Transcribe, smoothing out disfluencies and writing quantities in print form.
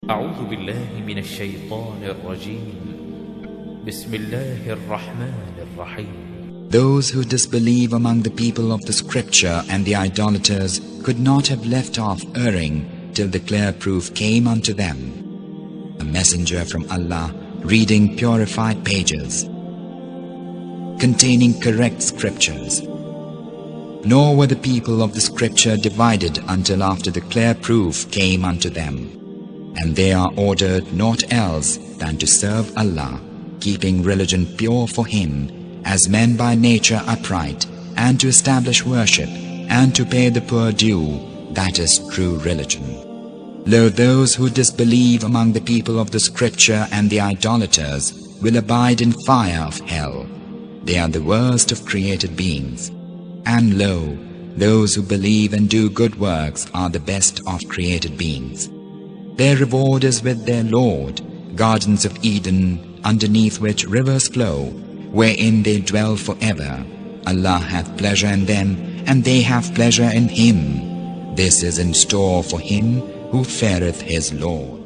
أعوذ بالله من الشيطان الرجيم بسم الله الرحمن الرحيم. Those who disbelieve among the people of the scripture and the idolaters could not have left off erring till the clear proof came unto them. A messenger from Allah reading purified pages containing correct scriptures. Nor were the people of the scripture divided until after the clear proof came unto them. And they are ordered naught else than to serve Allah, keeping religion pure for Him, as men by nature upright, and to establish worship, and to pay the poor due, that is true religion. Lo, those who disbelieve among the people of the scripture and the idolaters will abide in fire of hell. They are the worst of created beings. And lo, those who believe and do good works are the best of created beings. Their reward is with their Lord, gardens of Eden, underneath which rivers flow, wherein they dwell forever. Allah hath pleasure in them, and they have pleasure in Him. This is in store for him who feareth his Lord.